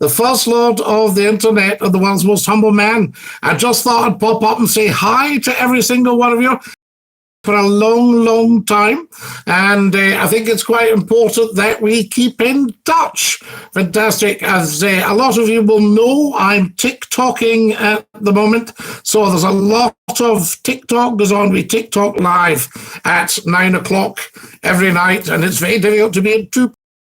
the First Lord of the Internet and the world's most humble man. I just thought I'd pop up and say hi to every single one of you for a long, long time. And I think it's quite important that we keep in touch. Fantastic. As a lot of you will know, I'm TikToking at the moment. So there's a lot of TikTok goes on. We TikTok live at 9 o'clock every night. And it's very difficult to be in two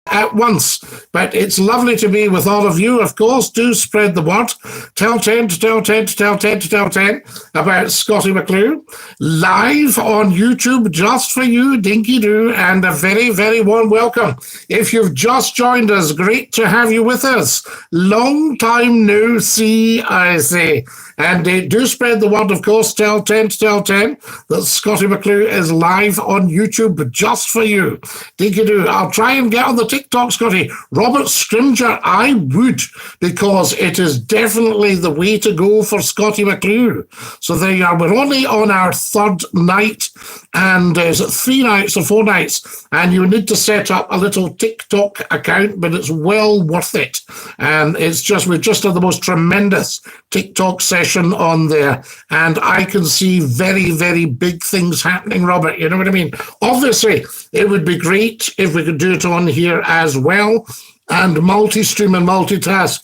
at once, but it's lovely to be with all of you. Of course, do spread the word. Tell 10 to tell 10 to tell 10 to tell 10 about Scottie McClue live on YouTube just for you, Dinky-Doo, and a very, very warm welcome. If you've just joined us, great to have you with us. Long time no see, I say. And do spread the word, of course. Tell 10 to tell 10 that Scottie McClue is live on YouTube just for you. Dinky-Doo, I'll try and get on the TikTok, Scottie. Robert Scrimger, I would, because it is definitely the way to go for Scottie McClue. So there you are. We're only on our third night, and is it 3 nights or 4 nights? And you need to set up a little TikTok account, but it's well worth it. And it's just, we just had the most tremendous TikTok session on there, and I can see very, very big things happening, Robert. You know what I mean? Obviously, it would be great if we could do it on here as well, and multi-stream and multitask.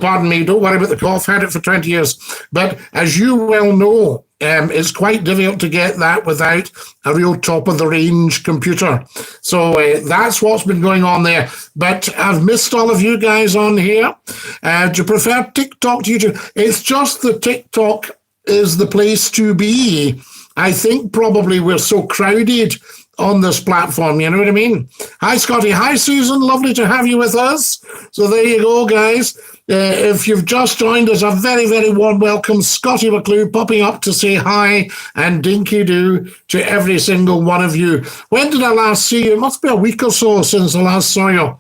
Pardon me, don't worry about the cough, had it for 20 years. But as you well know, it's quite difficult to get that without a real top-of-the-range computer. So that's what's been going on there. But I've missed all of you guys on here. Do you prefer TikTok to YouTube? It's just that TikTok is the place to be. I think probably we're so crowded on this platform, you know what I mean? Hi, Scottie. Hi, Susan. Lovely to have you with us. So there you go, guys. If you've just joined us, a very, very warm welcome. Scottie McClue popping up to say hi, and Dinky-Doo to every single one of you. When did I last see you? It must be a week or so since I last saw you.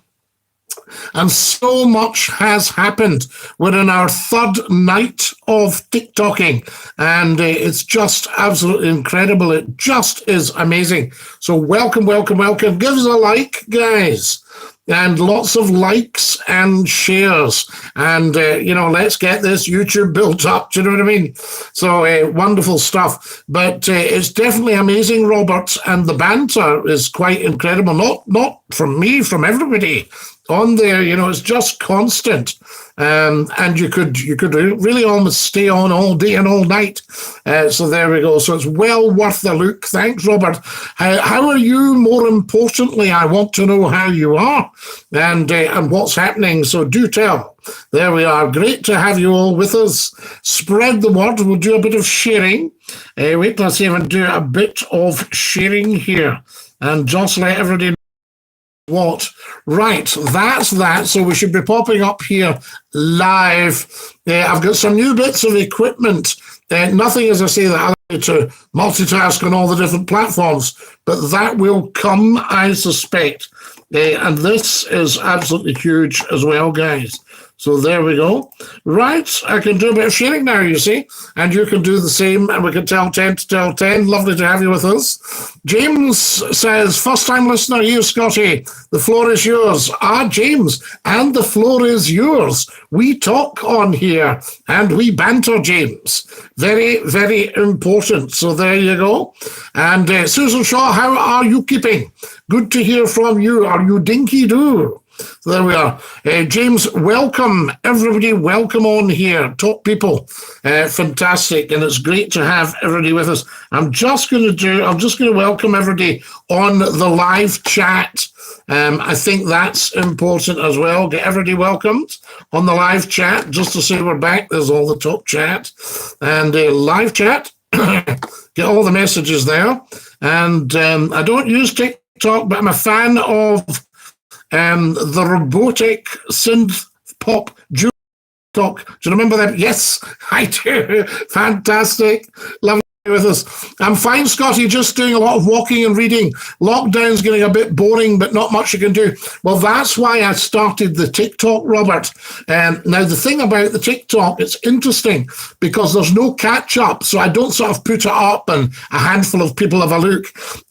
And so much has happened. We're in our third night of TikToking, and it's just absolutely incredible. It just is amazing. So welcome, welcome, welcome. Give us a like, guys. And lots of likes and shares. And, let's get this YouTube built up. Do you know what I mean? So wonderful stuff. But it's definitely amazing, Robert. And the banter is quite incredible. Not from me, from everybody on there. It's just constant. And you could really almost stay on all day and all night. So there we go. So it's well worth the look. Thanks, Robert. How are you? More importantly, I want to know how you are and what's happening. So do tell. There we are. Great to have you all with us. Spread the word. We'll do a bit of sharing. Wait till I see if I can do a bit of sharing here. And just let everybody know what. Right, that's that. So we should be popping up here live. I've got some new bits of equipment. Nothing, as I say, that allows you to multitask on all the different platforms, but that will come, I suspect. And this is absolutely huge as well, guys. So there we go. Right, I can do a bit of sharing now, you see, and you can do the same, and we can tell 10 to tell 10. Lovely to have you with us. James says, first-time listener, you, Scottie. The floor is yours. James, and the floor is yours. We talk on here, and we banter, James. Very, very important. So there you go. And Susan Shaw, how are you keeping? Good to hear from you. Are you Dinky-Doo? So there we are. James, welcome. Everybody, welcome on here. Top people. Fantastic. And it's great to have everybody with us. I'm just going to welcome everybody on the live chat. I think that's important as well. Get everybody welcomed on the live chat. Just to say we're back. There's all the top chat. And live chat. Get all the messages there. And I don't use TikTok, but I'm a fan of the robotic synth pop duo talk. Do you remember that? Yes, I do. Fantastic. Lovely with us. I'm fine, Scottie, just doing a lot of walking and reading. Lockdown's getting a bit boring, but not much you can do. Well, that's why I started the TikTok, Robert. Now, the thing about the TikTok, it's interesting because there's no catch-up, so I don't sort of put it up and a handful of people have a look.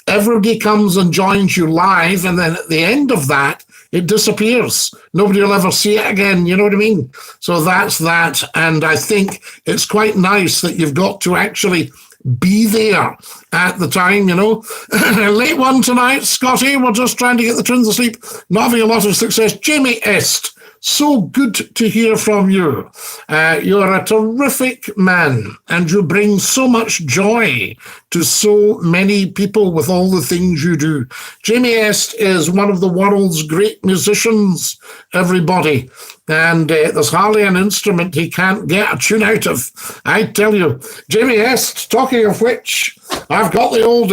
Everybody comes and joins you live, and then at the end of that, it disappears. Nobody will ever see it again, you know what I mean? So that's that, and I think it's quite nice that you've got to actually be there at the time, you know. Late one tonight, Scottie. We're just trying to get the twins asleep. Not having a lot of success. Jamie Est, so good to hear from you. You're a terrific man, and you bring so much joy to so many people with all the things you do. Jamie Est is one of the world's great musicians, everybody. And there's hardly an instrument he can't get a tune out of. I tell you, Jamie Est, talking of which, I've got the old,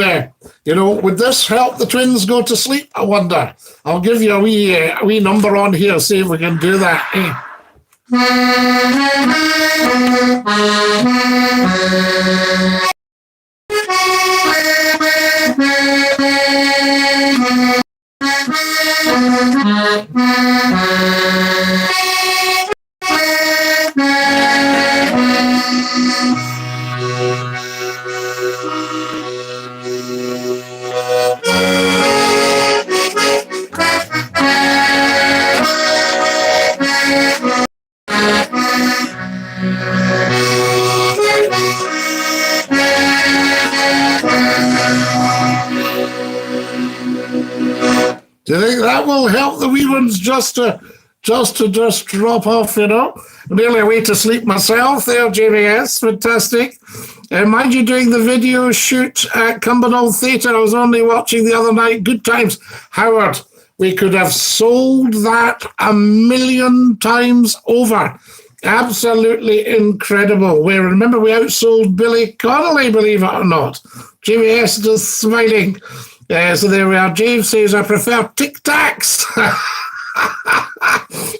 would this help the twins go to sleep? I wonder. I'll give you a wee number on here, see if we can do that. Do you think that will help the wee ones just to drop off, you know? Nearly away to sleep myself there, Jamie S. Fantastic. Mind you doing the video shoot at Cumbernauld Theatre? I was only watching the other night. Good times. Howard, we could have sold that 1,000,000 times over. Absolutely incredible. Remember we outsold Billy Connolly, believe it or not. Jamie S. is smiling. So there we are. James says, I prefer Tic Tacs.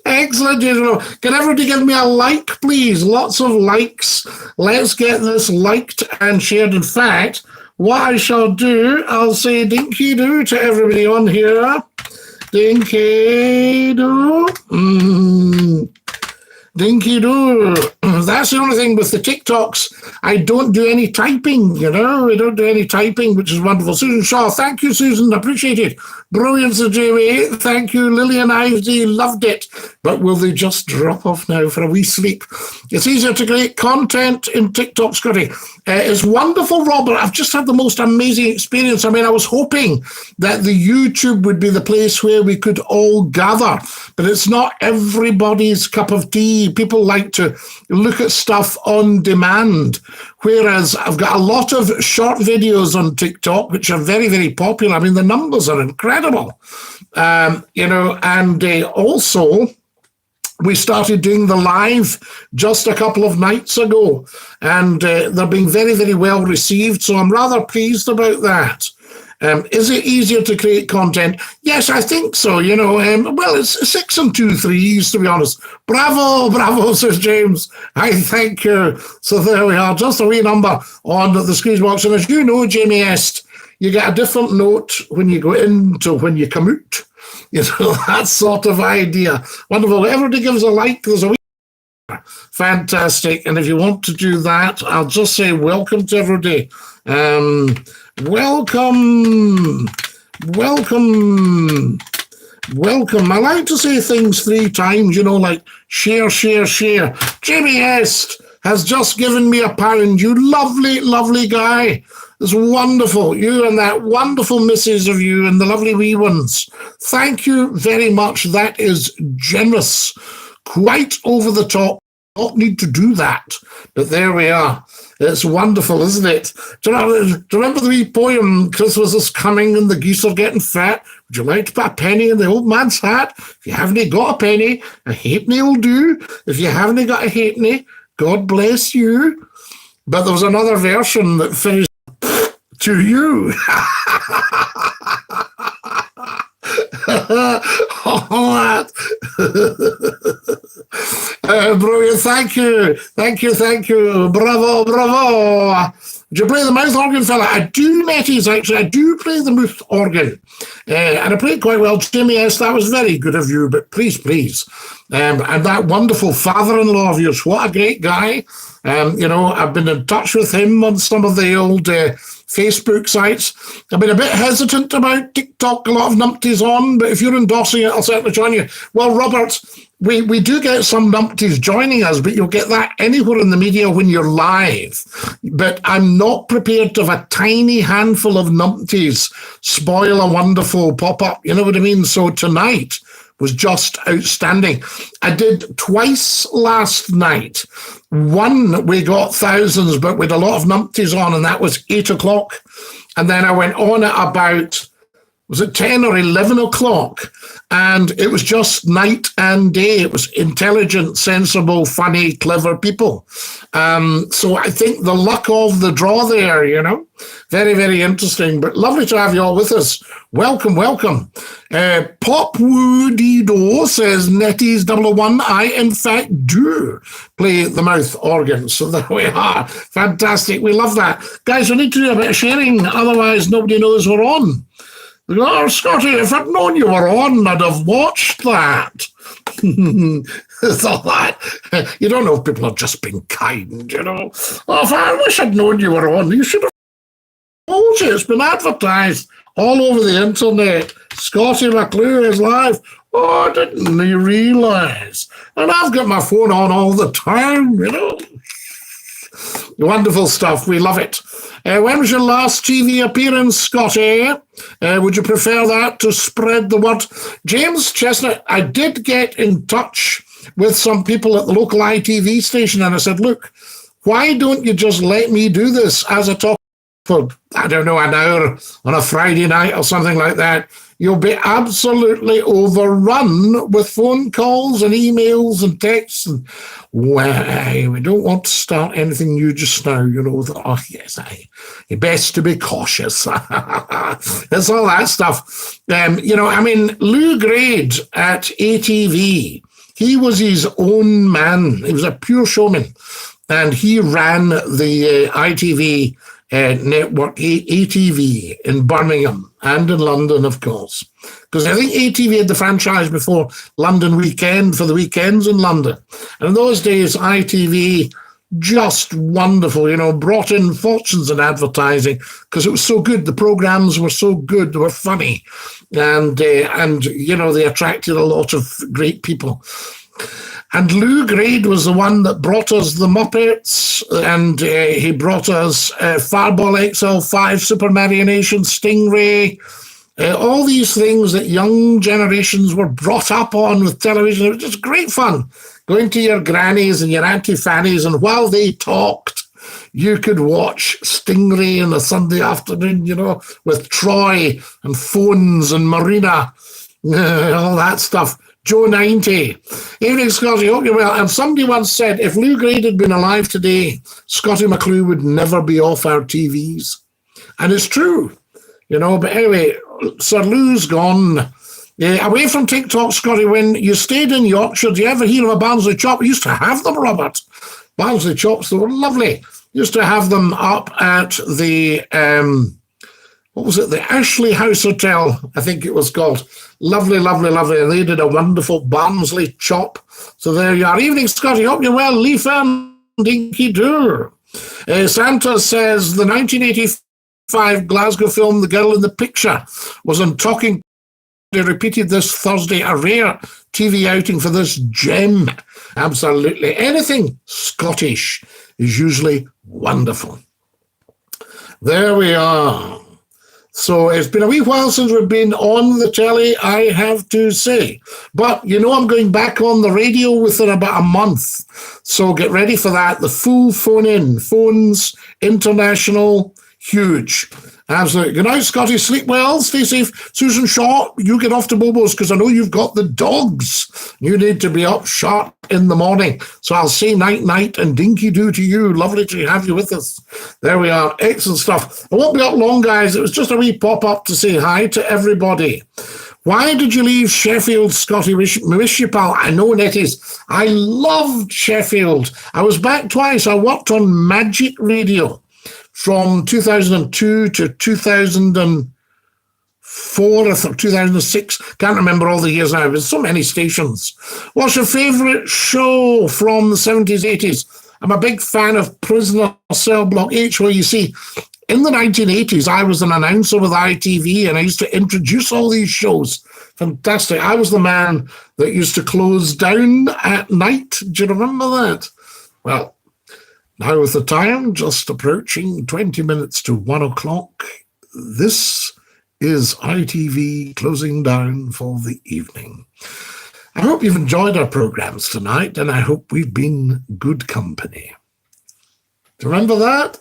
Excellent, James. Can everybody give me a like, please? Lots of likes. Let's get this liked and shared. In fact, what I shall do, I'll say Dinky-Doo to everybody on here. Dinky-Doo. Dinky-Doo. That's the only thing with the TikToks. I don't do any typing, you know. We don't do any typing, which is wonderful. Susan Shaw, thank you, Susan. Appreciate it. Brilliant, Sir Jamie. Thank you. Lillian Ivesy, loved it. But will they just drop off now for a wee sleep? It's easier to create content in TikTok, Scottie. It's wonderful, Robert. I've just had the most amazing experience. I mean, I was hoping that the YouTube would be the place where we could all gather, but it's not everybody's cup of tea. People like to look at stuff on demand, whereas I've got a lot of short videos on TikTok, which are very, very popular. I mean, the numbers are incredible, and also we started doing the live just a couple of nights ago, and they're being very, very well received. So I'm rather pleased about that. Is it easier to create content? Yes, I think so. You know, well, it's 6 and 2 3s, to be honest. Bravo, bravo, says James. I thank you. So there we are, just a wee number on the squeeze box. And as you know, Jamie Est, you get a different note when you go in to when you come out. You know, that sort of idea. Wonderful. Everybody gives a like. There's a wee fantastic. And if you want to do that, I'll just say welcome to everybody. Welcome. I like to say things 3 times, you know, like share, share, share. Jamie Est has just given me £1. You lovely, lovely guy. It's wonderful. You and that wonderful missus of you and the lovely wee ones. Thank you very much. That is generous. Quite over the top. Don't need to do that. But there we are. It's wonderful, isn't it? Do you remember the wee poem, Christmas is coming and the geese are getting fat? Would you like to put a penny in the old man's hat? If you haven't got a penny, a halfpenny will do. If you haven't got a halfpenny, God bless you. But there was another version that finished to you. Brilliant. Thank you. Bravo. Would you play the mouth organ, fella? I do, Netties, actually. I do play the mouth organ. And I play it quite well. Jimmy S., that was very good of you, but please. And that wonderful father-in-law of yours, what a great guy. I've been in touch with him on some of the old Facebook sites. I've been a bit hesitant about TikTok, a lot of numpties on, but if you're endorsing it, I'll certainly join you. Well, Robert, we do get some numpties joining us, but you'll get that anywhere in the media when you're live. But I'm not prepared to have a tiny handful of numpties spoil a wonderful pop-up. You know what I mean? So tonight was just outstanding. I did twice last night. One, we got thousands, but with a lot of numpties on, and that was 8 o'clock. And then I went on at about, was it 10 or 11 o'clock? And it was just night and day. It was intelligent, sensible, funny, clever people. So I think the luck of the draw there, very, very interesting. But lovely to have you all with us. Welcome. Popwoodido says, Netties 001, I in fact do play the mouth organ. So there we are. Fantastic. We love that. Guys, we need to do a bit of sharing. Otherwise, nobody knows we're on. Oh, Scottie, if I'd known you were on, I'd have watched that. It's all that. You don't know if people have just been kind, Oh, if I wish I'd known you were on, you should have told you. It's been advertised all over the internet. Scottie McClue is live. Oh, didn't you realise? And I've got my phone on all the time, Wonderful stuff. We love it. When was your last TV appearance, Scottie? Would you prefer that to spread the word? James Chestnut, I did get in touch with some people at the local ITV station, and I said, look, why don't you just let me do this as a talk for, I don't know, an hour on a Friday night or something like that? You'll be absolutely overrun with phone calls and emails and texts. And, well, we don't want to start anything new just now, You're best to be cautious. It's all that stuff. Lou Grade at ATV, he was his own man. He was a pure showman. And he ran the ITV network, ATV, in Birmingham and in London, of course. Because I think ATV had the franchise before London Weekend for the weekends in London. And in those days, ITV, just wonderful, brought in fortunes in advertising because it was so good. The programs were so good, they were funny. And they attracted a lot of great people. And Lou Grade was the one that brought us the Muppets, and he brought us Fireball XL5, Super Marionation, Stingray, all these things that young generations were brought up on with television. It was just great fun, going to your grannies and your Auntie Fannies, and while they talked, you could watch Stingray on a Sunday afternoon, with Troy and Phones and Marina, all that stuff. Joe 90. Evening, Scottie. Hope you're well. And somebody once said, if Lou Grade had been alive today, Scottie McClue would never be off our TVs. And it's true, But anyway, Sir Lou's gone. Away from TikTok, Scottie, when you stayed in Yorkshire, do you ever hear of a Barnsley chop? We used to have them, Robert. Barnsley chops, they were lovely. Used to have them up at the... what was it? The Ashley House Hotel, I think it was called. Lovely. And they did a wonderful Barnsley chop. So there you are. Evening, Scottie. Hope you're well. Leaf and Dinky-Doo. Santa says the 1985 Glasgow film, The Girl in the Picture, was on Talking. They repeated this Thursday. A rare TV outing for this gem. Absolutely. Anything Scottish is usually wonderful. There we are. So it's been a wee while since we've been on the telly, I have to say. But, I'm going back on the radio within about a month. So get ready for that. The full phone-in. Phones, international, huge. Absolutely. Good night, Scottie. Sleep well. Stay safe. Susan Shaw, you get off to Bobo's because I know you've got the dogs. You need to be up sharp in the morning. So I'll say night and Dinky-Doo to you. Lovely to have you with us. There we are. Excellent stuff. I won't be up long, guys. It was just a wee pop-up to say hi to everybody. Why did you leave Sheffield, Scottie? Miss you, pal. I know, Netties. I loved Sheffield. I was back twice. I worked on Magic Radio from 2002 to 2004 or 2006. Can't remember all the years now. There's so many stations. What's your favourite show from the 70s, 80s? I'm a big fan of Prisoner Cell Block H, where you see, in the 1980s, I was an announcer with ITV, and I used to introduce all these shows. Fantastic. I was the man that used to close down at night. Do you remember that? Well, now with the time just approaching 20 minutes to 1 o'clock, this is ITV closing down for the evening. I hope you've enjoyed our programmes tonight, and I hope we've been good company. Remember that?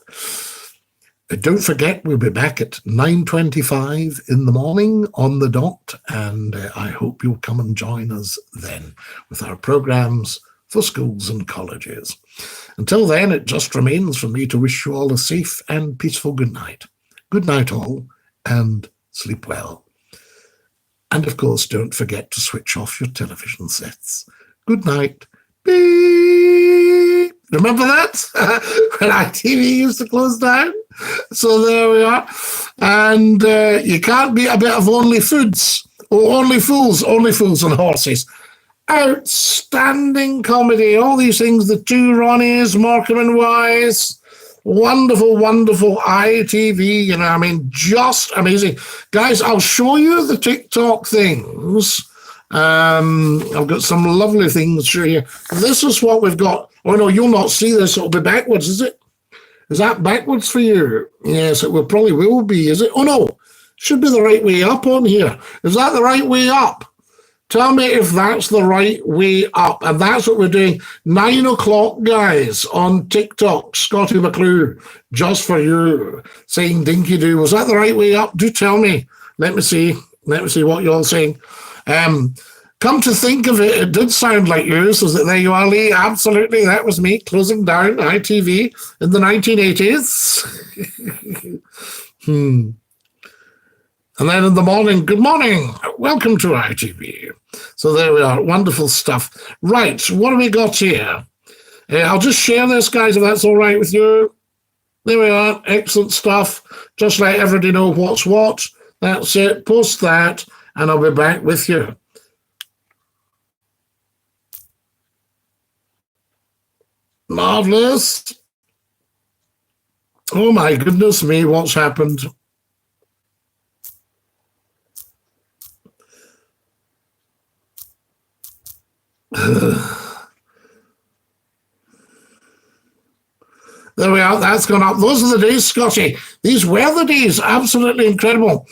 Don't forget, we'll be back at 9:25 in the morning on the dot, and I hope you'll come and join us then with our programmes for schools and colleges. Until then, it just remains for me to wish you all a safe and peaceful good night. Good night all, and sleep well. And of course, don't forget to switch off your television sets. Good night. Beep. Remember that? When ITV used to close down? So there we are. And you can't beat a bit of Only Foods. Oh, Only Fools and Horses. Outstanding comedy. All these things, the two Ronnies, Morecambe and Wise. Wonderful, wonderful ITV, you know, I mean, just amazing. Guys, I'll show you the TikTok things. I've got some lovely things to show you. This is what we've got. Oh, no, you'll not see this. It'll be backwards, is it? Is that backwards for you? Yes, it will probably will be, is it? Oh, no, should be the right way up on here. Is that the right way up? Tell me if that's the right way up. And that's what we're doing. 9 o'clock, guys, on TikTok. Scottie McClue, just for you, saying Dinky-Doo. Was that the right way up? Do tell me. Let me see. Let me see what you're all saying. Come to think of it, it did sound like you. So there you are, Lee. Absolutely. That was me closing down ITV in the 1980s. And then in the morning, good morning, welcome to ITV. So there we are, wonderful stuff. Right, what have we got here? I'll just share this, guys, if that's all right with you. There we are, excellent stuff. Just let everybody know what's what. That's it, post that, and I'll be back with you. Marvellous. Oh my goodness me, what's happened? There we are, that's gone up. Those are the days, Scotty. These were the days, absolutely incredible.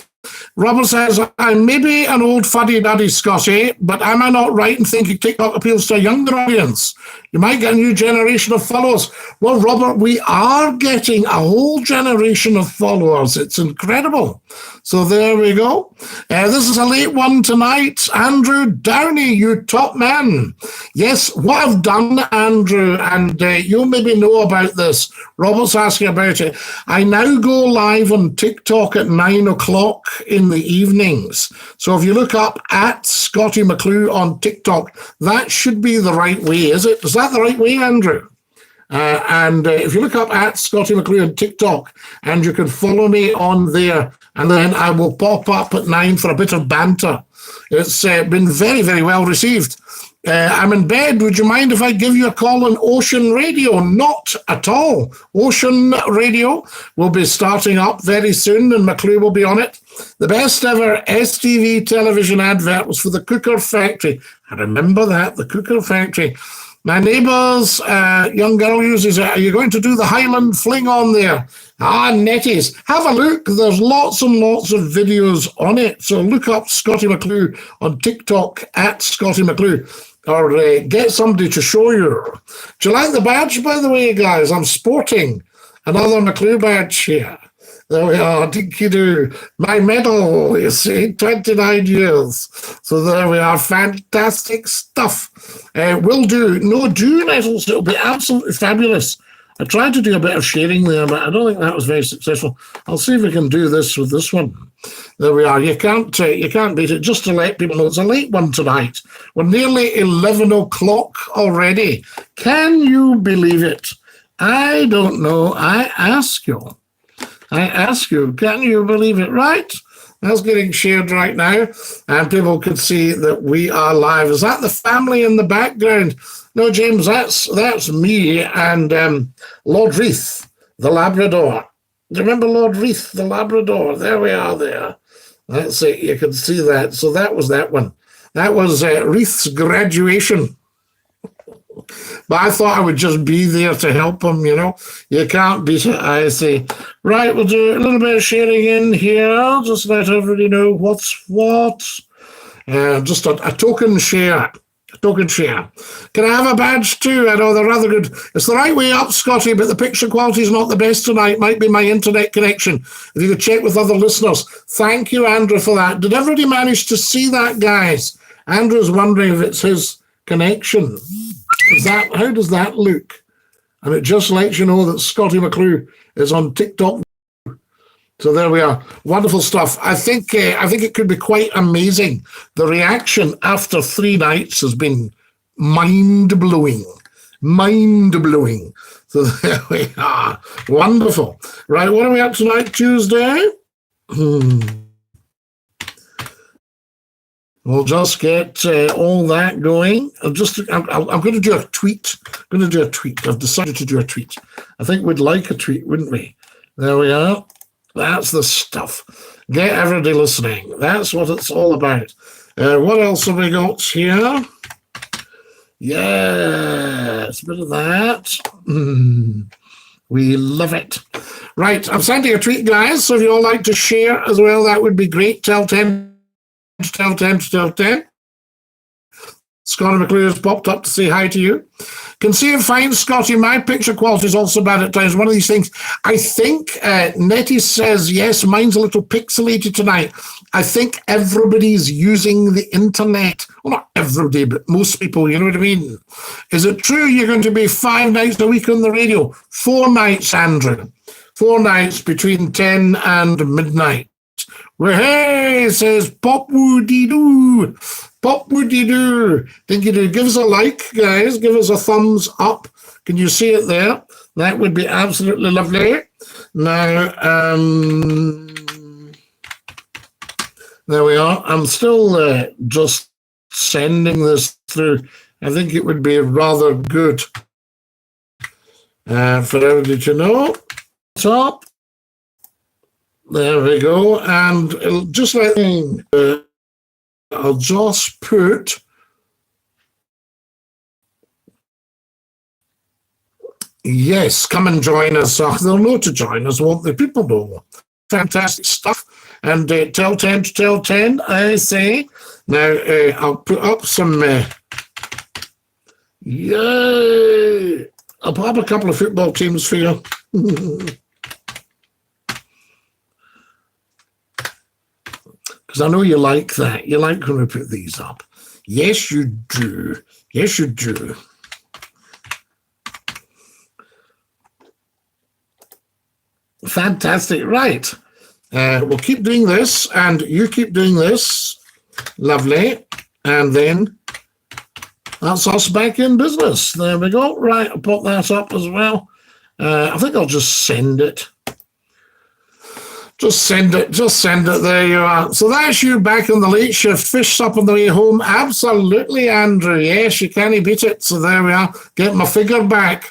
Robert says, I may be an old fuddy-duddy, Scotty, but am I not right in thinking TikTok appeals to a younger audience? You might get a new generation of followers. Well, Robert, we are getting a whole generation of followers. It's incredible. So there we go. This is a late one tonight. Andrew Downey, you top man. Yes, what I've done, Andrew, and you'll maybe know about this. Robert's asking about it. I now go live on TikTok at 9 o'clock in the evenings. So if you look up at Scottie McClue on TikTok, that should be the right way, is it? Is that the right way, Andrew? And if you look up at Scottie McClue on TikTok, and you can follow me on there, and then I will pop up at 9 for a bit of banter. It's been very, very well received. I'm in bed. Would you mind if I give you a call on Ocean Radio? Not at all. Ocean Radio will be starting up very soon, and McClue will be on it. The best ever STV television advert was for the Cooker Factory. I remember that, the Cooker Factory. My neighbour's young girl uses it. Are you going to do the Highland Fling on there? Ah, netties. Have a look. There's lots and lots of videos on it. So look up Scottie McClue on TikTok at Scottie McClue. Or get somebody to show you. Do you like the badge, by the way, guys? I'm sporting another McClue badge here. There we are, Dinky-Doo. My medal, you see, 29 years. So there we are, fantastic stuff. Will do. No, do medals, it'll be absolutely fabulous. I tried to do a bit of sharing there, but I don't think that was very successful. I'll see if we can do this with this one. There we are. You can't beat it. Just to let people know, it's a late one tonight. We're nearly 11 o'clock already. Can you believe it? I don't know. I ask you. I ask you, can you believe it? Right? That's getting shared right now, and people can see that we are live. Is that the family in the background? No, James, that's me and Lord Reith, the Labrador. Do you remember Lord Reith, the Labrador? There we are there. That's it. You can see that. So that was that one. That was Reith's graduation. But I thought I would just be there to help him, you know. You can't beat it, I say. Right, we'll do a little bit of sharing in here. Just let everybody know what's what. Just a token share. A token share. Can I have a badge too? I know they're rather good. It's the right way up, Scotty, but the picture quality is not the best tonight. Might be my internet connection. If you could check with other listeners. Thank you, Andrew, for that. Did everybody manage to see that, guys? Andrew's wondering if it's his connection. How does that look? And it just lets you know that Scottie McClue is on TikTok. So there we are. Wonderful stuff. I think it could be quite amazing. The reaction after 3 nights has been mind-blowing. Mind-blowing. So there we are. Wonderful. Right, what are we up tonight? Tuesday? We'll just get all that going. I'm going to do a tweet. I've decided to do a tweet. I think we'd like a tweet, wouldn't we? There we are. That's the stuff. Get everybody listening. That's what it's all about. What else have we got here? Yes, a bit of that. We love it. Right, I'm sending a tweet, guys. So if you all like to share as well, that would be great. Tell 10. Scottie McClue has popped up to say hi to you. Can see it fine, Scotty. My picture quality is also bad at times. One of these things. I think Nettie says, yes, mine's a little pixelated tonight. I think everybody's using the internet. Well, not everybody, but most people, you know what I mean? Is it true you're going to be 5 nights a week on the radio? 4 nights, Andrew. 4 nights between 10 and midnight. Well, hey, says Pop-Woody-Doo. Pop-Woody-Doo. Dinky-Doo. Give us a like, guys. Give us a thumbs up. Can you see it there? That would be absolutely lovely. Now, there we are. I'm still just sending this through. I think it would be rather good for everybody to know. What's up? There we go, and it'll just like I'll just put yes, come and join us. They'll know to join us, won't they? People know. Fantastic stuff. And tell 10 to tell 10, I say. Now I'll put up some yay! I'll put up a couple of football teams for you. Because I know you like that. You like when we put these up. Yes, you do. Yes, you do. Fantastic. Right. We'll keep doing this, and you keep doing this. Lovely. And then that's us back in business. There we go. Right. I'll put that up as well. I think I'll just send it. Just send it. There you are. So that's you back on the late shift. Fish up on the way home. Absolutely, Andrew. Yes, you can't beat it. So there we are. Get my figure back.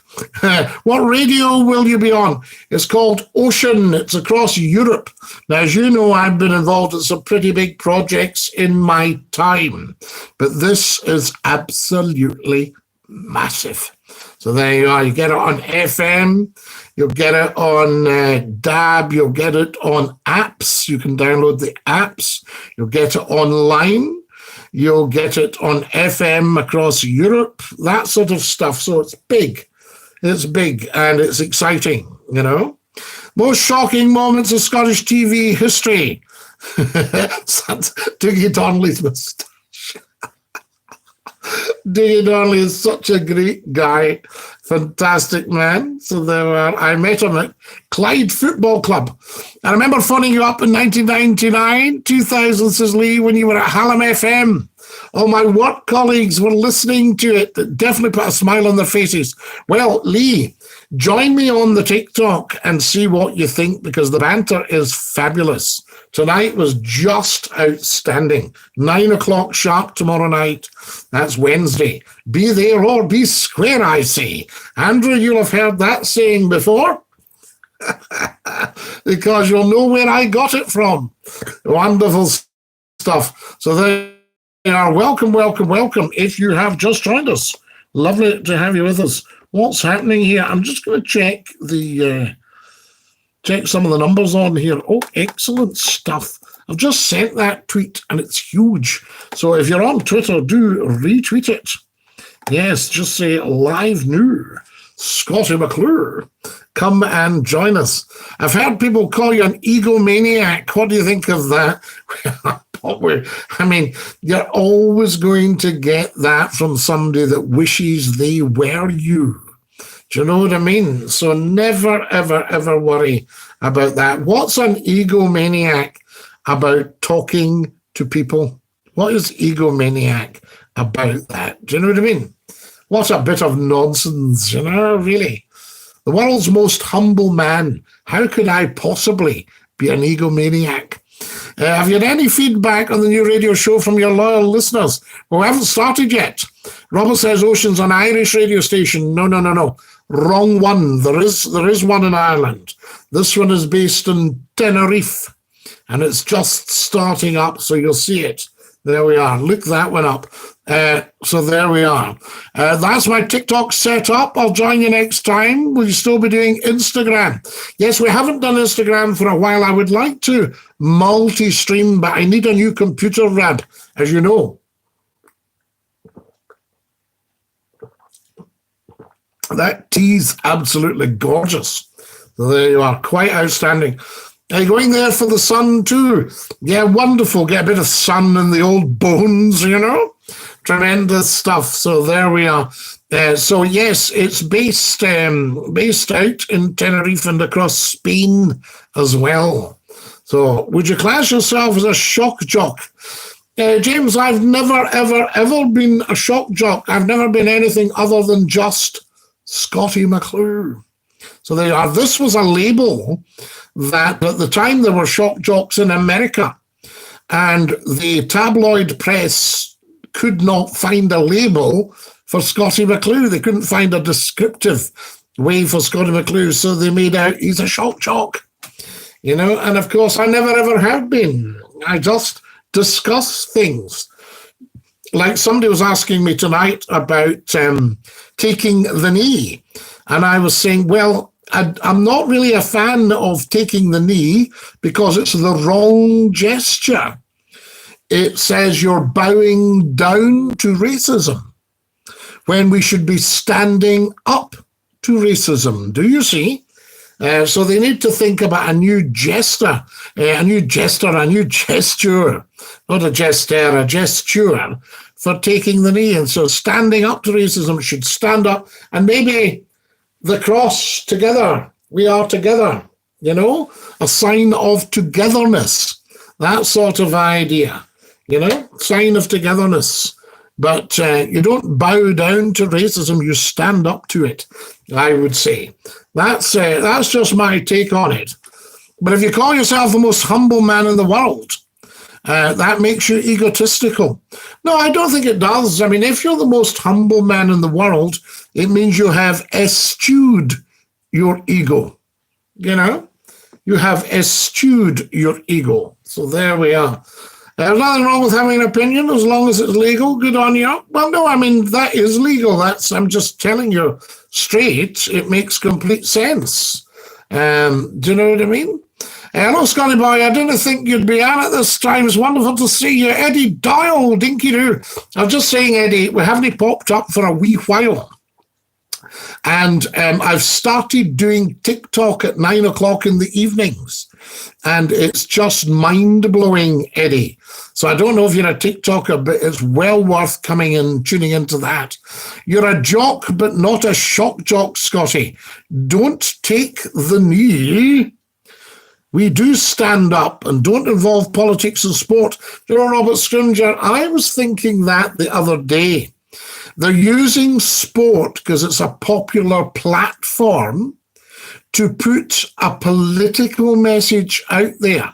What radio will you be on? It's called Ocean. It's across Europe. Now, as you know, I've been involved in some pretty big projects in my time. But this is absolutely massive. So there you are. You get it on FM. You'll get it on DAB. You'll get it on apps. You can download the apps. You'll get it online. You'll get it on FM across Europe, that sort of stuff. So it's big. It's big and it's exciting, you know. Most shocking moments of Scottish TV history. Dougie Donnelly's moustache. Dougie Donnelly is such a great guy. Fantastic man. So there I met him at Clyde Football Club. I remember phoning you up in 1999, 2000, says Lee, when you were at Hallam FM. All my work colleagues were listening to it. It definitely put a smile on their faces. Well, Lee, Join me on the TikTok and see what you think, because the banter is fabulous. Tonight was just outstanding. 9 o'clock sharp tomorrow night. That's Wednesday. Be there or be square, I say. Andrew, you'll have heard that saying before. Because you'll know where I got it from. Wonderful stuff. So there you are. Welcome, welcome, welcome. If you have just joined us, lovely to have you with us. What's happening here? I'm just going to check check some of the numbers on here. Oh, excellent stuff. I've just sent that tweet and it's huge. So if you're on Twitter, do retweet it. Yes, just say live new. Scottie McClue, come and join us. I've heard people call you an egomaniac. What do you think of that? I mean, you're always going to get that from somebody that wishes they were you. Do you know what I mean? So never, ever, ever worry about that. What's an egomaniac about talking to people? What is egomaniac about that? Do you know what I mean? What a bit of nonsense, you know, really. The world's most humble man. How could I possibly be an egomaniac? Have you had any feedback on the new radio show from your loyal listeners? Well, we haven't started yet. Robert says Ocean's an Irish radio station. No. Wrong one. There is one in Ireland. This one is based in Tenerife, and it's just starting up, so you'll see it. There we are. Look that one up. So there we are. That's my TikTok set up. I'll join you next time. Will you still be doing Instagram? Yes, we haven't done Instagram for a while. I would like to multi-stream, but I need a new computer, Rad, as you know. That tea's absolutely gorgeous. So there you are. Quite outstanding. Are you going there for the sun too? Yeah, wonderful. Get a bit of sun in the old bones, you know? Tremendous stuff. So there we are. So yes, it's based out in Tenerife and across Spain as well. So would you class yourself as a shock jock? James, I've never, ever, ever been a shock jock. I've never been anything other than just Scottie McClue. So there you are. This was a label that at the time there were shock jocks in America, and the tabloid press could not find a label for Scottie McClue. They couldn't find a descriptive way for Scottie McClue, so they made out he's a shock jock, you know. And of course, I never ever have been. I just discuss things. Like somebody was asking me tonight about taking the knee, and I was saying, well, I'm not really a fan of taking the knee because it's the wrong gesture. It says you're bowing down to racism when we should be standing up to racism. Do you see? So they need to think about a new gesture, not a gesture for taking the knee. And so standing up to racism should stand up, and maybe the cross together. We are together, you know, a sign of togetherness, that sort of idea, you know, sign of togetherness. But you don't bow down to racism, you stand up to it, I would say. That's just my take on it. But if you call yourself the most humble man in the world, that makes you egotistical. No, I don't think it does. I mean, if you're the most humble man in the world, it means you have eschewed your ego. You know, you have eschewed your ego. So there we are. There's nothing wrong with having an opinion as long as it's legal. Good on you. Well, no, I mean, that is legal. I'm just telling you straight. It makes complete sense. Do you know what I mean? Hello, Scotty boy. I didn't think you'd be on at this time. It's wonderful to see you. Eddie Doyle, Dinky-Doo. I was just saying, Eddie, we haven't popped up for a wee while. And I've started doing TikTok at 9 o'clock in the evenings. And it's just mind-blowing, Eddie. So I don't know if you're a TikToker, but it's well worth coming and tuning into that. You're a jock, but not a shock jock, Scotty. Don't take the knee. We do stand up and don't involve politics and sport. You know, Robert Scrimger, I was thinking that the other day. They're using sport because it's a popular platform to put a political message out there.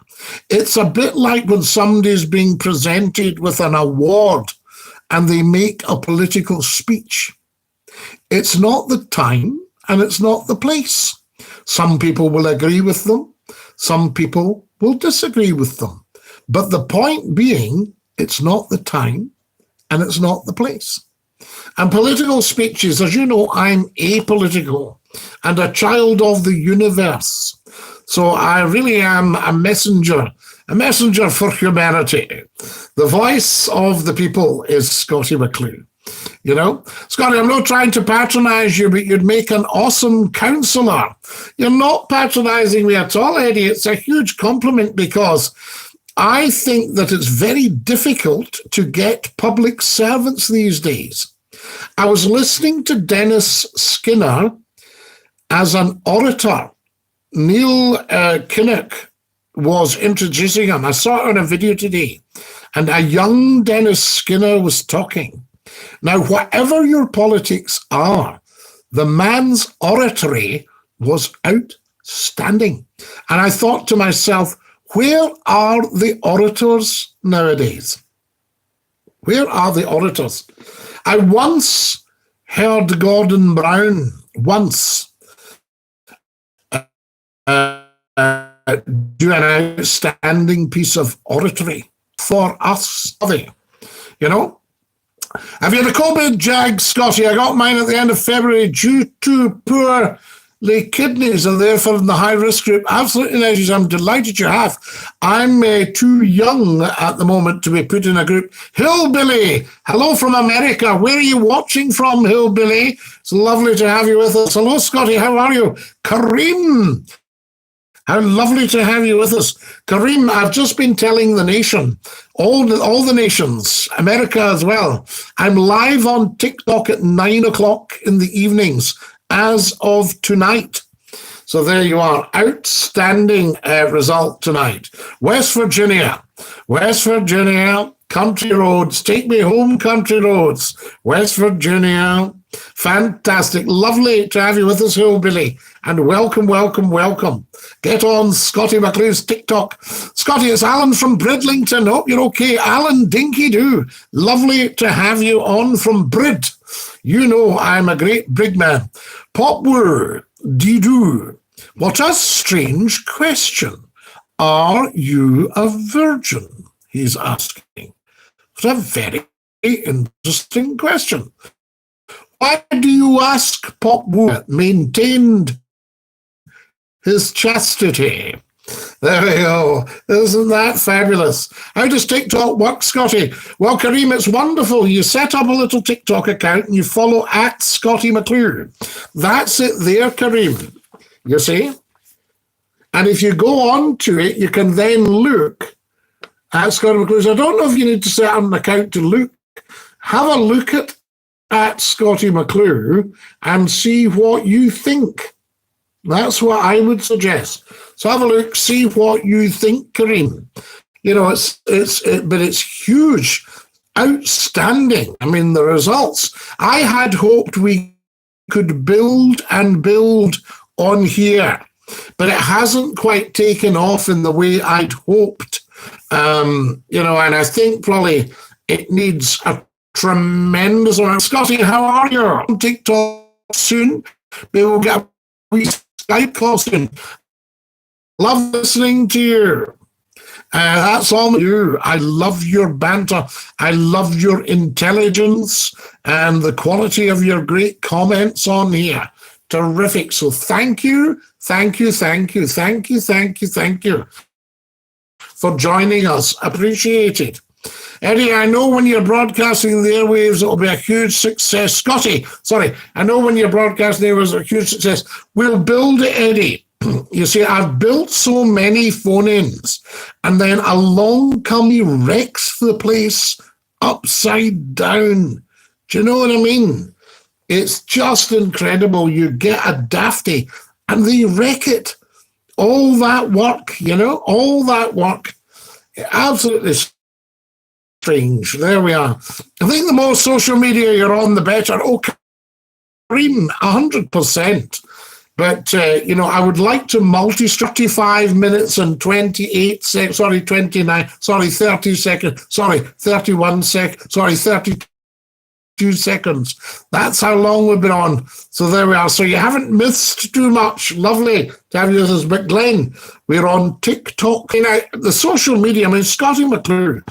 It's a bit like when somebody's being presented with an award and they make a political speech. It's not the time and it's not the place. Some people will agree with them. Some people will disagree with them. But the point being, it's not the time and it's not the place. And political speeches, as you know, I'm apolitical and a child of the universe. So I really am a messenger for humanity. The voice of the people is Scottie McClue. You know, Scottie, I'm not trying to patronize you, but you'd make an awesome counsellor. You're not patronizing me at all, Eddie. It's a huge compliment because I think that it's very difficult to get public servants these days. I was listening to Dennis Skinner as an orator. Neil Kinnock was introducing him. I saw it on a video today, and a young Dennis Skinner was talking. Now, whatever your politics are, the man's oratory was outstanding. And I thought to myself, where are the orators nowadays? Where are the orators? I once heard Gordon Brown do an outstanding piece of oratory for us, you know. Have you had a COVID, Jag, Scottie? I got mine at the end of February due to poorly kidneys and therefore in the high-risk group. Absolutely, ladies, I'm delighted you have. I'm too young at the moment to be put in a group. Hillbilly, hello from America. Where are you watching from, Hillbilly? It's lovely to have you with us. Hello, Scottie, how are you? Kareem, how lovely to have you with us. Kareem, I've just been telling the nation, all the nations, America as well, I'm live on TikTok at 9 o'clock in the evenings as of tonight. So there you are. Outstanding result tonight. West Virginia, country roads. Take me home, country roads. West Virginia. Fantastic. Lovely to have you with us, Hillbilly. And welcome, welcome, welcome. Get on Scottie McClue's TikTok. Scottie, it's Alan from Bridlington. Hope you're okay. Alan, Dinky-Doo. Lovely to have you on from Brid. You know I'm a great brig man. Popwur, Dee-Doo. What a strange question. Are you a virgin? He's asking. What a very interesting question. Why do you ask? Popwur maintained his chastity. There we go. Isn't that fabulous? How does TikTok work, Scottie? Well, Kareem, it's wonderful. You set up a little TikTok account and you follow at Scottie McClue. That's it there, Kareem. You see? And if you go on to it, you can then look at Scottie McClue. I don't know if you need to set up an account to look. Have a look at Scottie McClue and see what you think. That's what I would suggest. So have a look, see what you think, Kareem. You know, but it's huge, outstanding. I mean, the results. I had hoped we could build and build on here, but it hasn't quite taken off in the way I'd hoped. You know, and I think probably it needs a tremendous amount. Scottie, how are you? On TikTok soon. Maybe we'll get a wee Skype call soon. Love listening to you. That's all you. I love your banter. I love your intelligence and the quality of your great comments on here. Terrific. So thank you for joining us. Appreciate it. Eddie, I know when you're broadcasting the airwaves, it'll be a huge success. Scottie, sorry, I know when you're broadcasting the airwaves, it'll be a huge success. We'll build it, Eddie. You see, I've built so many phone-ins, and then along come he wrecks the place upside down. Do you know what I mean? It's just incredible. You get a dafty, and they wreck it. All that work, you know, all that work. Absolutely strange. There we are. I think the more social media you're on, the better. Oh, Kareem, 100%. But, you know, I would like to 35 minutes and 28 seconds, 29, 30 seconds, 31 seconds, 32 seconds. That's how long we've been on. So there we are. So you haven't missed too much. Lovely to have you with us. But Glenn, we're on TikTok. You know, the social media, I mean, Scottie McClue,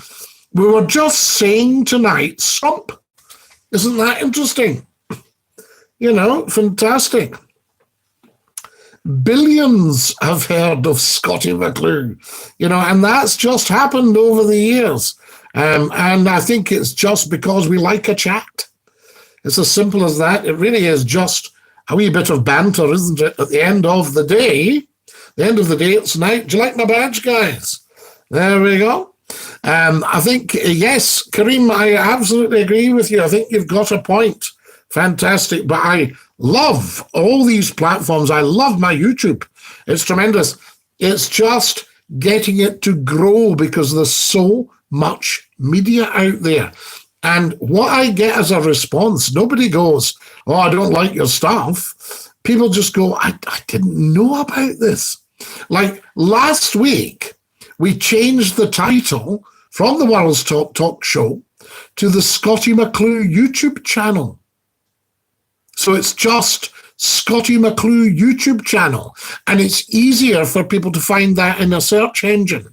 we were just saying tonight, Stump. Isn't that interesting? You know, fantastic. Billions have heard of Scottie McClue, you know, and that's just happened over the years. And I think it's just because we like a chat. It's as simple as that. It really is just a wee bit of banter, isn't it? At the end of the day, it's night. Do you like my badge, guys? There we go. I think, yes, Kareem, I absolutely agree with you. I think you've got a point. Fantastic. But I love all these platforms. I love my YouTube. It's tremendous. It's just getting it to grow because there's so much media out there. And what I get as a response, nobody goes, oh, I don't like your stuff. People just go, I didn't know about this. Like last week, we changed the title from the World's Top Talk Show to the Scottie McClue YouTube channel. So it's just Scottie McClue YouTube channel. And it's easier for people to find that in a search engine.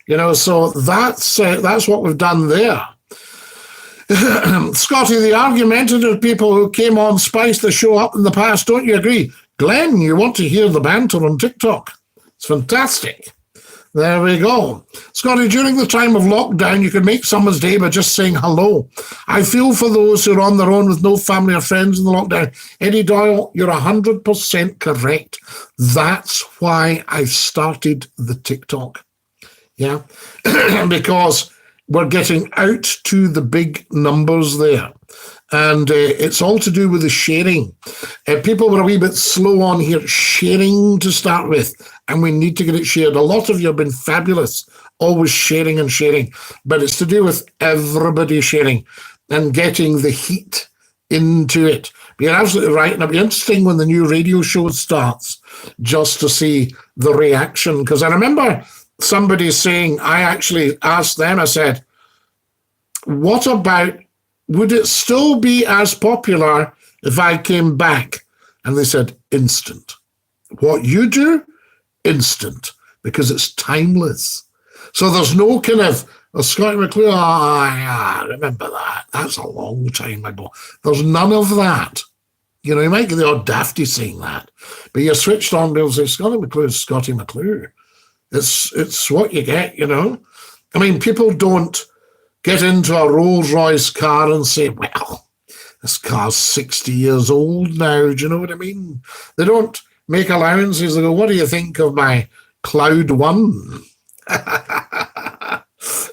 You know, so that's what we've done there. Scottie, the argumentative people who came on Spice the Show up in the past, don't you agree? Glenn, you want to hear the banter on TikTok. It's fantastic. There we go. Scottie, during the time of lockdown, you could make someone's day by just saying hello. I feel for those who are on their own with no family or friends in the lockdown. Eddie Doyle, you're 100% correct. That's why I've started the TikTok. Yeah, because we're getting out to the big numbers there. And it's all to do with the sharing. People were a wee bit slow on here sharing to start with, and we need to get it shared. A lot of you have been fabulous, always sharing and sharing, but it's to do with everybody sharing and getting the heat into it. But you're absolutely right, and it'll be interesting when the new radio show starts just to see the reaction. Because I remember somebody saying, I actually asked them, I said, what about, would it still be as popular if I came back? And they said, instant. What you do, instant, because it's timeless. So there's no kind of, Scottie McClue, I remember that. That's a long time ago. There's none of that. You know, you might get the odd dafty saying that, but you're switched on, they'll say, Scottie McClue is Scottie McClue. It's what you get, you know. I mean, people don't get into a Rolls Royce car and say, well, this car's 60 years old now. Do you know what I mean? They don't make allowances. They go, what do you think of my Cloud One?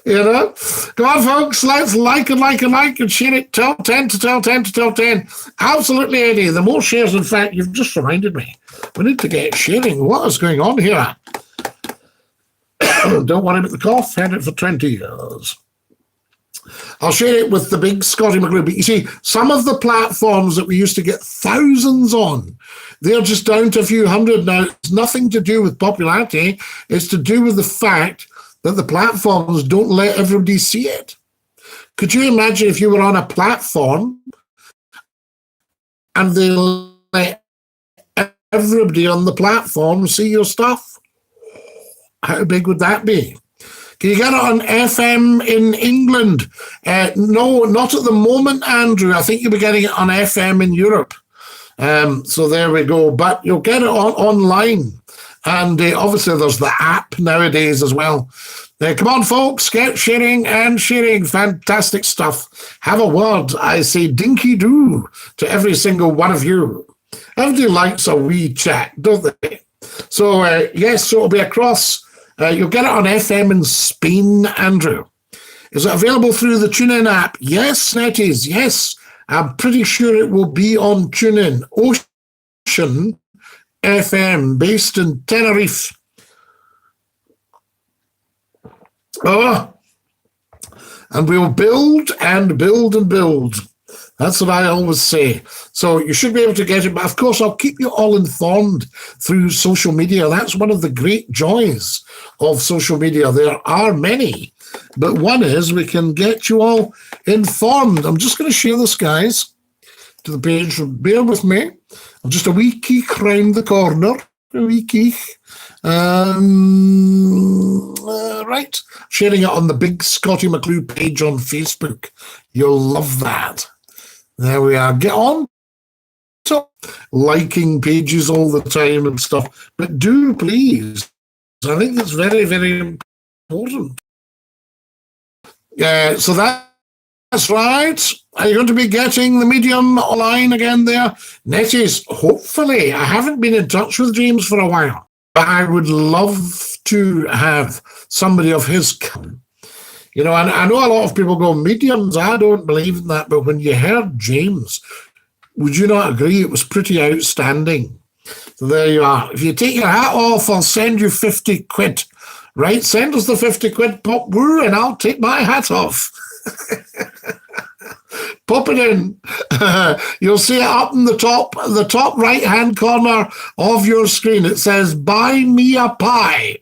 You know? Come on, folks, let's like and share it. Tell 10 to tell 10 to tell 10. Absolutely, Eddie. The more shares, in fact, you've just reminded me. We need to get sharing. What is going on here? Don't worry about the cough. Had it for 20 years. I'll share it with the big Scottie McClue. But you see, some of the platforms that we used to get thousands on, they're just down to a few hundred now. It's nothing to do with popularity. It's to do with the fact that the platforms don't let everybody see it. Could you imagine if you were on a platform and they let everybody on the platform see your stuff? How big would that be? Can you get it on FM in England? No, not at the moment, Andrew. I think you'll be getting it on FM in Europe. So there we go. But you'll get it online. And obviously there's the app nowadays as well. Come on, folks, get sharing and sharing. Fantastic stuff. Have a word. I say Dinky-Doo to every single one of you. Everybody likes a wee chat, don't they? So, yes, so it'll be across. You'll get it on FM in Spain, Andrew. Is it available through the TuneIn app? Yes, Netties, yes. I'm pretty sure it will be on TuneIn. Ocean FM, based in Tenerife. Oh, and we'll build and build and build. That's what I always say. So you should be able to get it. But of course, I'll keep you all informed through social media. That's one of the great joys of social media. There are many, but one is we can get you all informed. I'm just going to share this, guys, to the page. Bear with me. I'm just a wee keek round the corner. A wee keek. Right. Sharing it on the big Scottie McClue page on Facebook. You'll love that. There we are. Get on to liking pages all the time and stuff. But do please. I think it's very, very important. So that's right. Are you going to be getting the Medium online again there? Netties, hopefully. I haven't been in touch with James for a while, but I would love to have somebody of his come. You know, and I know a lot of people go, mediums, I don't believe in that. But when you heard James, would you not agree it was pretty outstanding? So there you are. If you take your hat off, I'll send you 50 quid. Right? Send us the 50 quid, pop woo, and I'll take my hat off. Pop it in. You'll see it up in the top right-hand corner of your screen. It says, buy me a pie.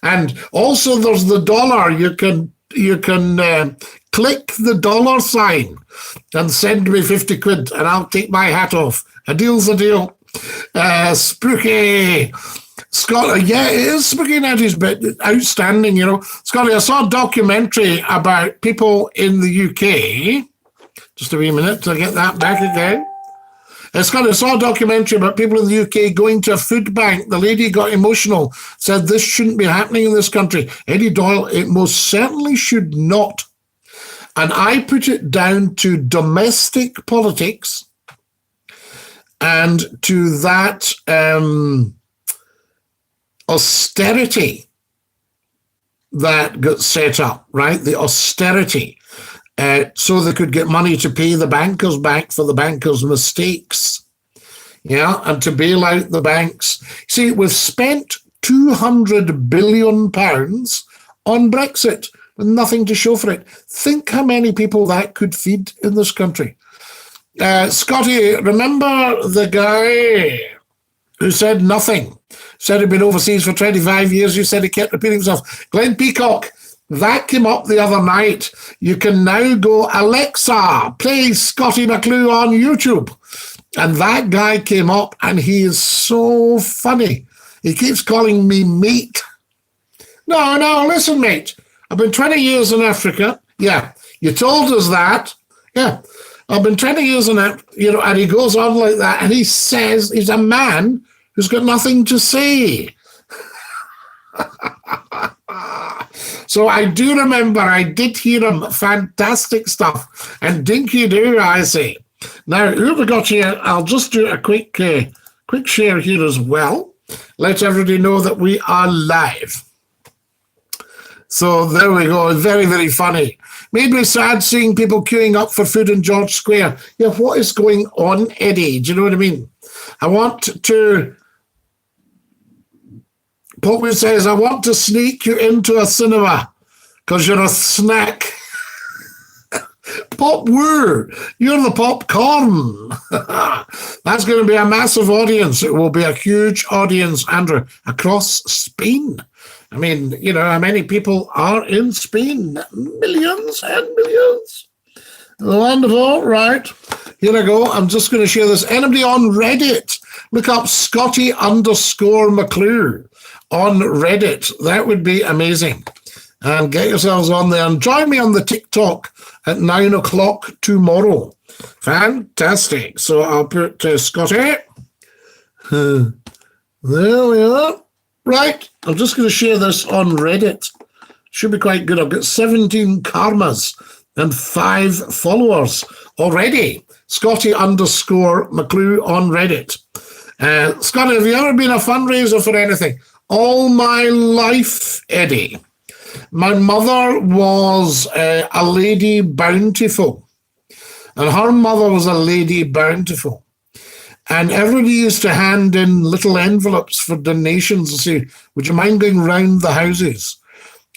And also there's the dollar. You can click the dollar sign and send me 50 quid and I'll take my hat off. A deal's a deal. Spooky. Scottie, yeah, it is spooky, Netties, but outstanding, you know. Scottie, I saw a documentary about people in the UK. Just a wee minute to get that back again. Scottie, I saw a documentary about people in the UK going to a food bank. The lady got emotional, said this shouldn't be happening in this country. Eddie Doyle, it most certainly should not. And I put it down to domestic politics and to that austerity that got set up, right? The austerity. So they could get money to pay the bankers back for the bankers' mistakes. Yeah, and to bail out the banks. See, we've spent £200 billion on Brexit with nothing to show for it. Think how many people that could feed in this country. Scottie, remember the guy who said nothing? Said he'd been overseas for 25 years. You said he kept repeating himself. Glenn Peacock. That came up the other night. You can now go, Alexa, play Scottie McClue on YouTube. And that guy came up and he is so funny. He keeps calling me mate. No, listen, mate. I've been 20 years in Africa. Yeah, you told us that. Yeah, I've been 20 years in Africa, you know, and he goes on like that. And he says he's a man who's got nothing to say. So I do remember, I did hear him, fantastic stuff. And Dinky-Doo, I say. Now, who have we got here? I'll just do a quick share here as well. Let everybody know that we are live. So there we go. Very, very funny. Made me sad seeing people queuing up for food in George Square. Yeah, what is going on, Eddie? Do you know what I mean? I want to... Pope says, I want to sneak you into a cinema because you're a snack. Pop woo, you're the popcorn. That's going to be a massive audience. It will be a huge audience, Andrew, across Spain. I mean, you know, how many people are in Spain? Millions and millions. Wonderful, right. Here I go. I'm just going to share this. Anybody on Reddit? Look up Scottie_McClue. On Reddit. That would be amazing. And get yourselves on there and join me on the TikTok at 9 o'clock tomorrow. Fantastic. So I'll put Scottie. There we are. Right. I'm just going to share this on Reddit. Should be quite good. I've got 17 karmas and 5 followers already. Scottie_McClue on Reddit. Scottie, have you ever been a fundraiser for anything? All my life, Eddie. My mother was a lady bountiful, and her mother was a lady bountiful. And everybody used to hand in little envelopes for donations and say, would you mind going round the houses?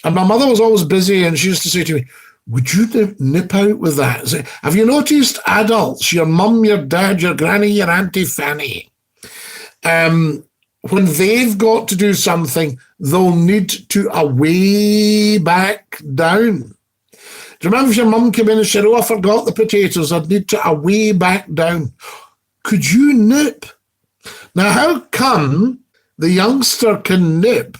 And my mother was always busy, and she used to say to me, would you nip out with that? Say, have you noticed adults, your mum, your dad, your granny, your auntie Fanny, when they've got to do something, they'll need to away back down. Do you remember if your mum came in and said, oh, I forgot the potatoes, I'd need to away back down. Could you nip? Now, how come the youngster can nip,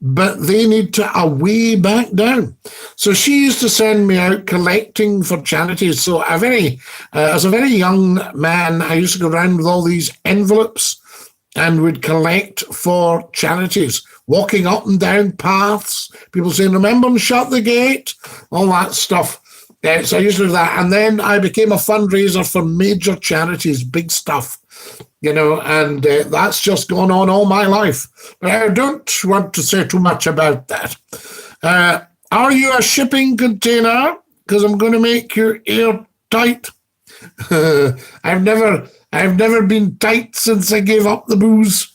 but they need to away back down? So she used to send me out collecting for charities. So as a very young man, I used to go around with all these envelopes and would collect for charities, walking up and down paths, people saying, remember and shut the gate, all that stuff. So I used to do that. And then I became a fundraiser for major charities, big stuff, you know, and that's just gone on all my life. But I don't want to say too much about that. Are you a shipping container? Because I'm going to make you airtight. I've never been tight since I gave up the booze.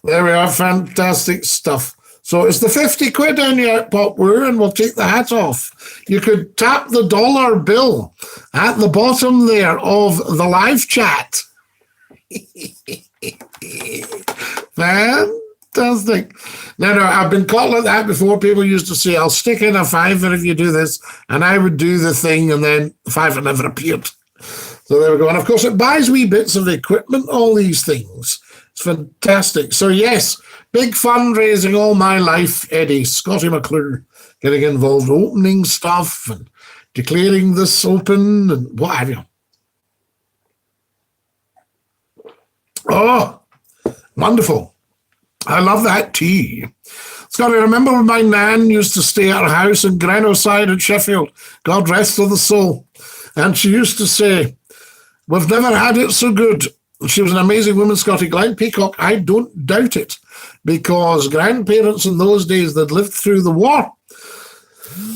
There we are, fantastic stuff. So it's the 50 quid in your Popwoo, and we'll take the hat off. You could tap the dollar bill at the bottom there of the live chat. Fantastic. No, I've been caught like that before. People used to say, I'll stick in a fiver if you do this, and I would do the thing, and then the fiver never appeared. So there we go. And of course, it buys wee bits of equipment, all these things. It's fantastic. So yes, big fundraising all my life, Eddie. Scottie McClue, getting involved, opening stuff and declaring this open and what have you. Oh, wonderful. I love that tea. Scottie, I remember when my nan used to stay at her house in Grenoside at Sheffield. God rest her soul. And she used to say, we've never had it so good. She was an amazing woman, Scottie. Glenn Peacock, I don't doubt it, because grandparents in those days that lived through the war,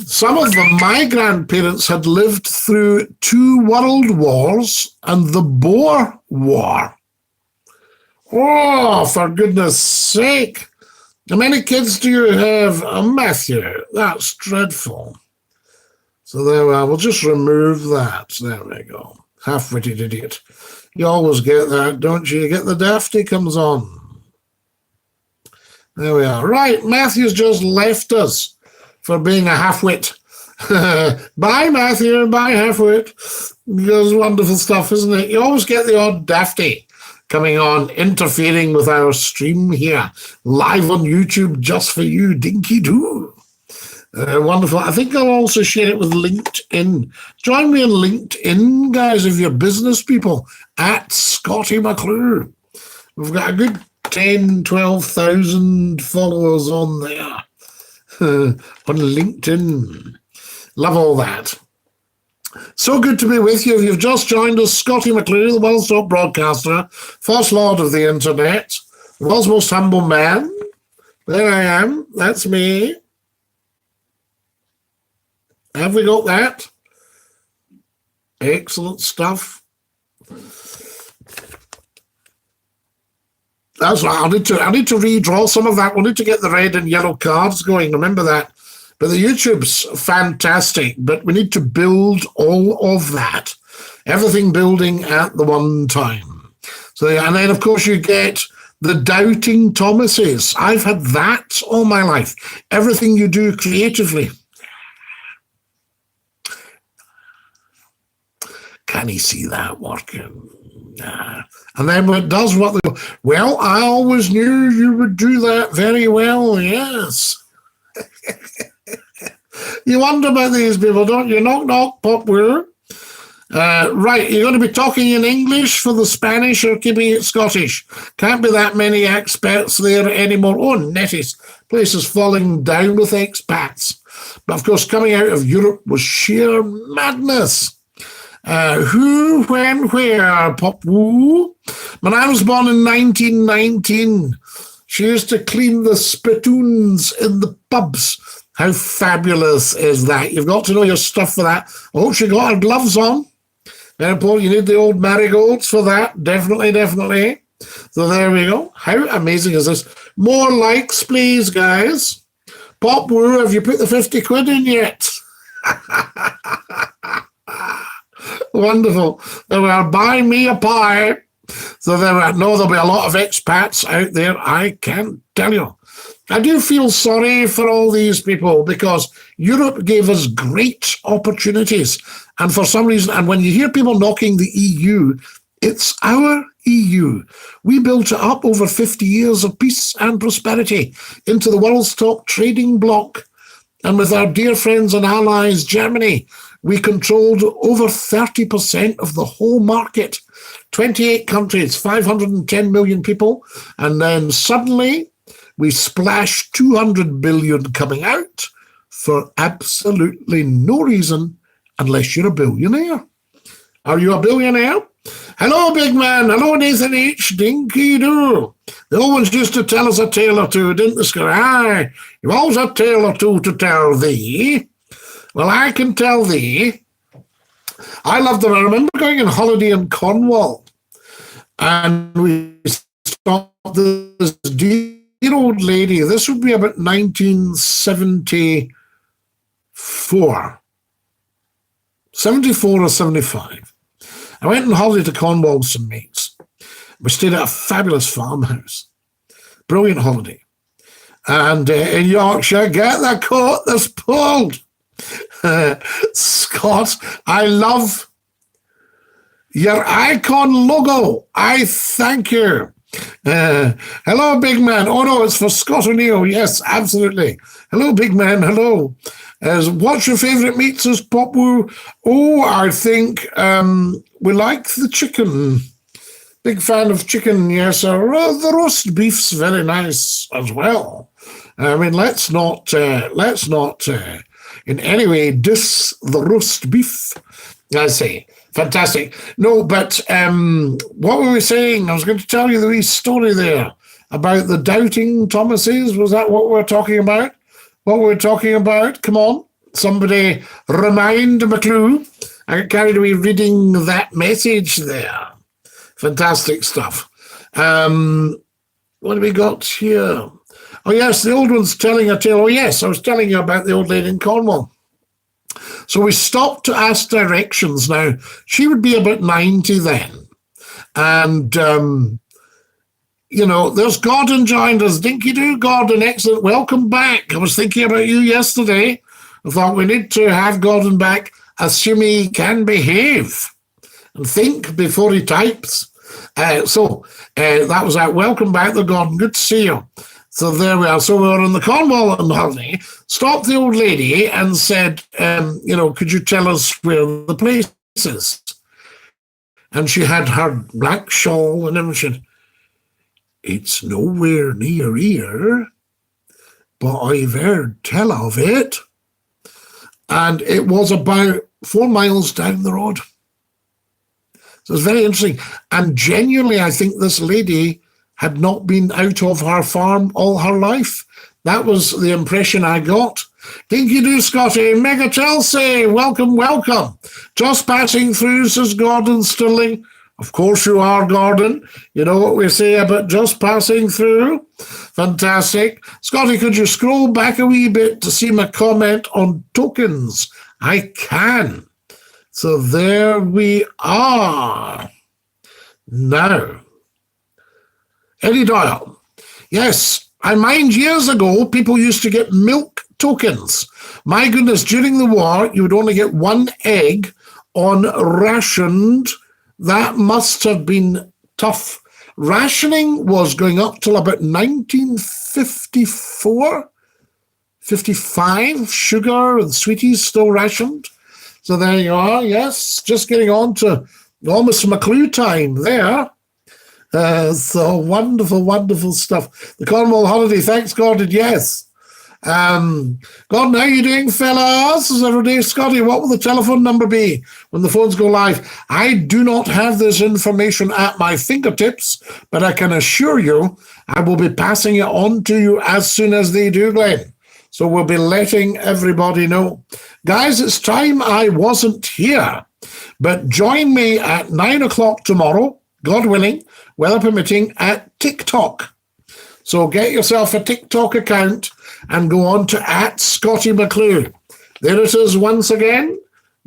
some of them, my grandparents, had lived through 2 world wars and the Boer War. Oh, for goodness sake. How many kids do you have? Matthew, that's dreadful. So there we are. We'll just remove that. There we go. Half-witted idiot. You always get that, don't you? You get the dafty comes on. There we are. Right, Matthew's just left us for being a half-wit. Bye, Matthew. Bye, half-wit. Because wonderful stuff, isn't it? You always get the odd dafty coming on, interfering with our stream here, live on YouTube just for you, Dinky-Doo. Wonderful. I think I'll also share it with LinkedIn. Join me on LinkedIn, guys, if you're business people, at Scottie McClue. We've got a good 10, 12,000 followers on there on LinkedIn. Love all that. So good to be with you. If you've just joined us, Scottie McClue, the world's top broadcaster, first lord of the internet, the world's most humble man. There I am. That's me. Have we got that? Excellent stuff. That's right. I need to redraw some of that. We need to get the red and yellow cards going. Remember that. But the YouTube's fantastic, but we need to build all of that. Everything building at the one time. So, and then, of course, you get the doubting Thomases. I've had that all my life. Everything you do creatively. Can he see that working? Nah. And then when it does what they go, well, I always knew you would do that very well, yes. You wonder about these people, don't you? Knock, knock, Popwoo. Right, you're going to be talking in English for the Spanish or keeping it Scottish? Can't be that many expats there anymore. Oh, netties. Place is falling down with expats. But, of course, coming out of Europe was sheer madness. Who, when, where, Popwoo? When I was born in 1919, she used to clean the spittoons in the pubs. How fabulous is that? You've got to know your stuff for that. I hope she got her gloves on. You need the old marigolds for that. Definitely, definitely. So there we go. How amazing is this? More likes, please, guys. Pop Woo, have you put the 50 quid in yet? Wonderful. They were buying me a pie. So there'll be a lot of expats out there, I can tell you. I do feel sorry for all these people because Europe gave us great opportunities. And for some reason, and when you hear people knocking the EU, it's our EU. We built it up over 50 years of peace and prosperity into the world's top trading bloc. And with our dear friends and allies, Germany, we controlled over 30% of the whole market. 28 countries, 510 million people. And then suddenly we splashed 200 billion coming out for absolutely no reason unless you're a billionaire. Are you a billionaire? Hello, big man. Hello, Nathan H. Dinky-Doo. The old ones used to tell us a tale or two, didn't they, Scott? Aye, you've always a tale or two to tell thee. Well, I can tell thee. I remember going on holiday in Cornwall, and we stopped this dear old lady. This would be about 1974. 74 or 75. I went on holiday to Cornwall with some mates. We stayed at a fabulous farmhouse. Brilliant holiday. And in Yorkshire, get the coat that's pulled. Scott, I love your icon logo. I thank you. Hello, big man. Oh, no, it's for Scott O'Neill. Yes, absolutely. Hello, big man. Hello. What's your favourite meats as Pop Woo? Oh, I think we like the chicken. Big fan of chicken, yes. The roast beef's very nice as well. I mean, let's not in any way diss the roast beef. I say, fantastic. No, but what were we saying? I was going to tell you the wee story there about the doubting Thomases. Was that what we're talking about? What we're talking about? Come on, somebody remind McClue. I got carried away reading that message there. Fantastic stuff. What have we got here? Oh, yes, the old one's telling a tale. Oh, yes, I was telling you about the old lady in Cornwall. So we stopped to ask directions. Now, she would be about 90 then. And, there's Gordon joined us. Dinky-Doo, Gordon, excellent. Welcome back. I was thinking about you yesterday. I thought we need to have Gordon back, assuming he can behave and think before he types. That was that. Welcome back, the Gordon. Good to see you. So there we are. So we were in the Cornwall on holiday, stopped the old lady and said, could you tell us where the place is? And she had her black shawl and everything. It's nowhere near here, but I've heard tell of it. And it was about 4 miles down the road. So it's very interesting. And genuinely, I think this lady had not been out of her farm all her life. That was the impression I got. Dinky-Doo, Scotty. Mega Chelsea, welcome, welcome. Just passing through, says Gordon Stirling. Of course you are, Gordon. You know what we say about just passing through? Fantastic. Scotty, could you scroll back a wee bit to see my comment on tokens? I can. So there we are. Now, Eddie Doyle. Yes, I mind years ago, people used to get milk tokens. My goodness, during the war, you would only get 1 egg on rationed. That must have been tough. Rationing was going up till about 1954, 55. Sugar and sweeties still rationed. So there you are, yes. Just getting on to almost McClue time there. So wonderful, wonderful stuff. The Cornwall holiday, thanks, Gordon, yes. Gordon, how are you doing, fellas? Is every day, Scotty, what will the telephone number be when the phones go live? I do not have this information at my fingertips, but I can assure you I will be passing it on to you as soon as they do, Glenn. So we'll be letting everybody know. Guys, it's time I wasn't here, but join me at 9 o'clock tomorrow, God willing, weather permitting, at TikTok. So get yourself a TikTok account and go on to @Scottie McClue. There it is once again,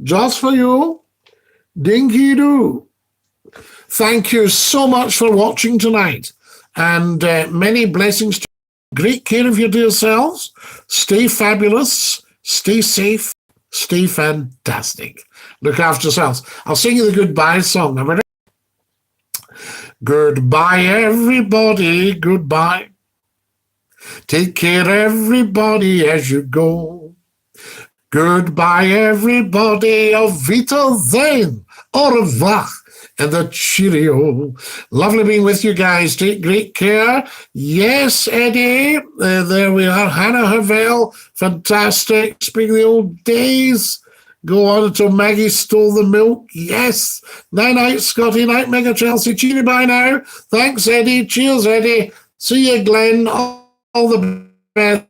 just for you, Dinky-Doo. Thank you so much for watching tonight, and many blessings to you. Great care of your dear selves. Stay fabulous, stay safe, stay fantastic. Look after yourselves. I'll sing you the goodbye song. Remember? Goodbye, everybody, goodbye. Take care, everybody, as you go. Goodbye, everybody. Auf Wiedersehen. Au revoir. And the cheerio. Lovely being with you guys. Take great care. Yes, Eddie. There we are. Hannah Havel. Fantastic. Speaking of the old days. Go on until Maggie stole the milk. Yes. Night, Scotty. Night, Mega Chelsea. Cheery bye now. Thanks, Eddie. Cheers, Eddie. See you, Glenn. All the best.